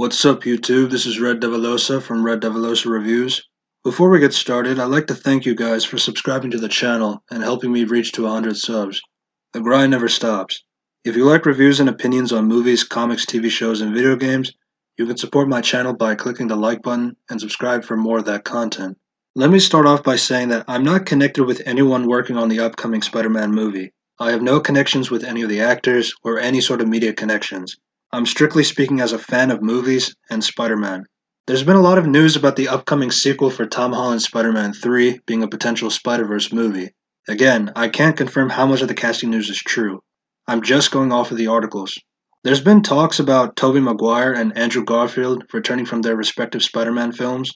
What's up, YouTube? This is Red Devilosa from Red Devilosa Reviews. Before we get started, I'd like to thank you guys for subscribing to the channel and helping me reach to 100 subs. The grind never stops. If you like reviews and opinions on movies, comics, TV shows, and video games, you can support my channel by clicking the like button and subscribe for more of that content. Let me start off by saying that I'm not connected with anyone working on the upcoming Spider-Man movie. I have no connections with any of the actors or any sort of media connections. I'm strictly speaking as a fan of movies and Spider-Man. There's been a lot of news about the upcoming sequel for Tom Holland's Spider-Man 3 being a potential Spider-Verse movie. Again, I can't confirm how much of the casting news is true. I'm just going off of the articles. There's been talks about Tobey Maguire and Andrew Garfield returning from their respective Spider-Man films.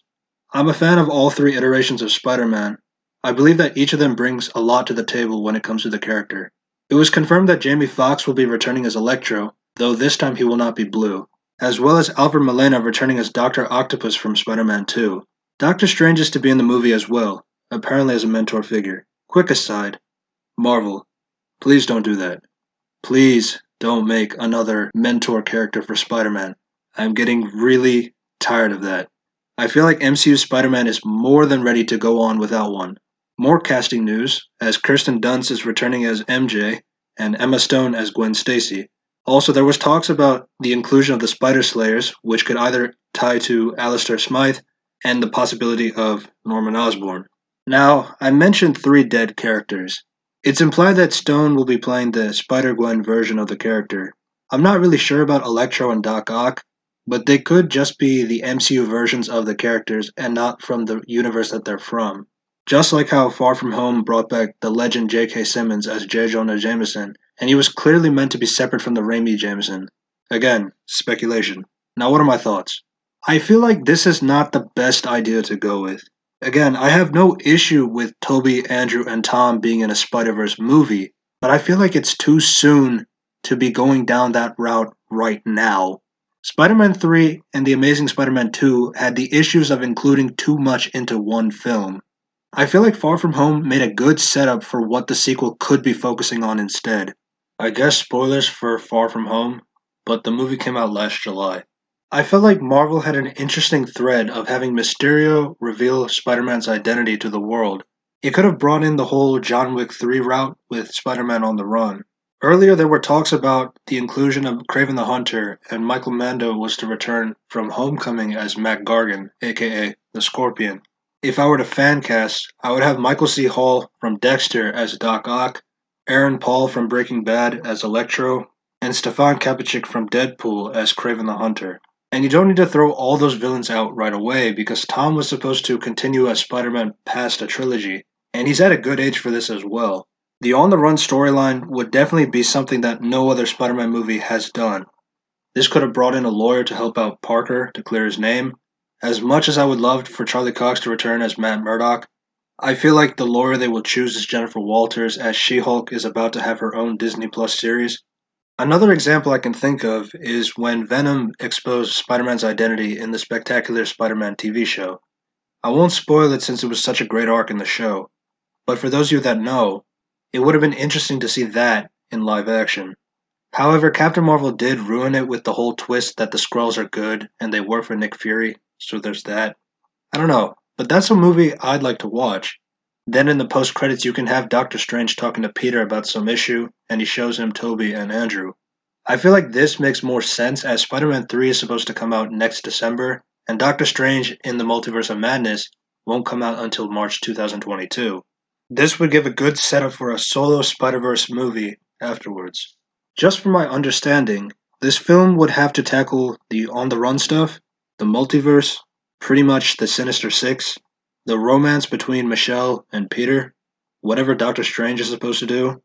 I'm a fan of all three iterations of Spider-Man. I believe that each of them brings a lot to the table when it comes to the character. It was confirmed that Jamie Foxx will be returning as Electro, though this time he will not be blue, as well as Alfred Molina returning as Dr. Octopus from Spider-Man 2. Doctor Strange is to be in the movie as well, apparently as a mentor figure. Quick aside, Marvel, please don't do that. Please don't make another mentor character for Spider-Man. I'm getting really tired of that. I feel like MCU Spider-Man is more than ready to go on without one. More casting news, as Kirsten Dunst is returning as MJ, and Emma Stone as Gwen Stacy. Also, there was talks about the inclusion of the Spider Slayers, which could either tie to Alistair Smythe and the possibility of Norman Osborn. Now, I mentioned three dead characters. It's implied that Stone will be playing the Spider-Gwen version of the character. I'm not really sure about Electro and Doc Ock, but they could just be the MCU versions of the characters and not from the universe that they're from. Just like how Far From Home brought back the legend J.K. Simmons as J. Jonah Jameson, and he was clearly meant to be separate from the Raimi Jameson. Again, speculation. Now what are my thoughts? I feel like this is not the best idea to go with. Again, I have no issue with Tobey, Andrew, and Tom being in a Spider-Verse movie, but I feel like it's too soon to be going down that route right now. Spider-Man 3 and The Amazing Spider-Man 2 had the issues of including too much into one film. I feel like Far From Home made a good setup for what the sequel could be focusing on instead. I guess spoilers for Far From Home, but the movie came out last July. I felt like Marvel had an interesting thread of having Mysterio reveal Spider-Man's identity to the world. It could have brought in the whole John Wick 3 route with Spider-Man on the run. Earlier there were talks about the inclusion of Kraven the Hunter, and Michael Mando was to return from Homecoming as Mac Gargan, aka the Scorpion. If I were to fan cast, I would have Michael C. Hall from Dexter as Doc Ock, Aaron Paul from Breaking Bad as Electro, and Stefan Kapicic from Deadpool as Kraven the Hunter. And you don't need to throw all those villains out right away because Tom was supposed to continue as Spider-Man past a trilogy, and he's at a good age for this as well. The on-the-run storyline would definitely be something that no other Spider-Man movie has done. This could have brought in a lawyer to help out Parker to clear his name. As much as I would love for Charlie Cox to return as Matt Murdock, I feel like the lawyer they will choose is Jennifer Walters, as She-Hulk is about to have her own Disney Plus series. Another example I can think of is when Venom exposed Spider-Man's identity in the Spectacular Spider-Man TV show. I won't spoil it since it was such a great arc in the show, but for those of you that know, it would have been interesting to see that in live action. However, Captain Marvel did ruin it with the whole twist that the Skrulls are good and they work for Nick Fury, so there's that. I don't know, but that's a movie I'd like to watch. Then in the post-credits you can have Doctor Strange talking to Peter about some issue, and he shows him Tobey and Andrew. I feel like this makes more sense as Spider-Man 3 is supposed to come out next December, and Doctor Strange in the Multiverse of Madness won't come out until March 2022. This would give a good setup for a solo Spider-Verse movie afterwards. Just from my understanding, this film would have to tackle the on-the-run stuff, the multiverse, pretty much the Sinister Six, the romance between Michelle and Peter, whatever Doctor Strange is supposed to do,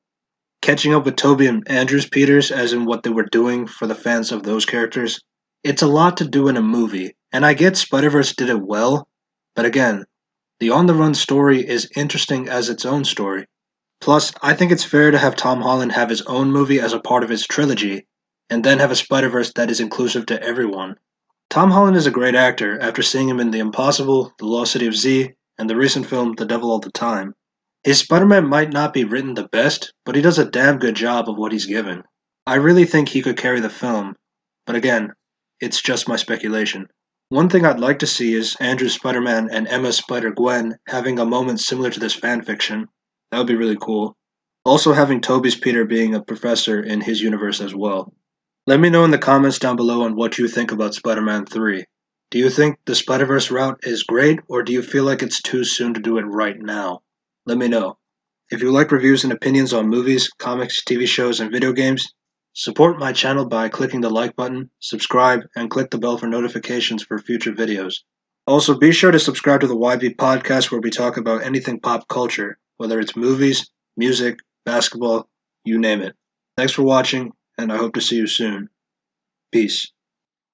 catching up with Tobey and Andrew's Peters as in what they were doing for the fans of those characters. It's a lot to do in a movie, and I get Spider-Verse did it well, but again, the on-the-run story is interesting as its own story. Plus, I think it's fair to have Tom Holland have his own movie as a part of his trilogy, and then have a Spider-Verse that is inclusive to everyone. Tom Holland is a great actor after seeing him in The Impossible, The Lost City of Z, and the recent film The Devil All the Time. His Spider-Man might not be written the best, but he does a damn good job of what he's given. I really think he could carry the film, but again, It's just my speculation. One thing I'd like to see is Andrew Spider-Man and Emma Spider-Gwen having a moment similar to this fanfiction. That would be really cool. Also having Toby's Peter being a professor in his universe as well. Let me know in the comments down below on what you think about Spider-Man 3. Do you think the Spider-Verse route is great, or do you feel like it's too soon to do it right now? Let me know. If you like reviews and opinions on movies, comics, TV shows, and video games, support my channel by clicking the like button, subscribe, and click the bell for notifications for future videos. Also, be sure to subscribe to the YB podcast where we talk about anything pop culture, whether it's movies, music, basketball, you name it. Thanks for watching, and I hope to see you soon. Peace.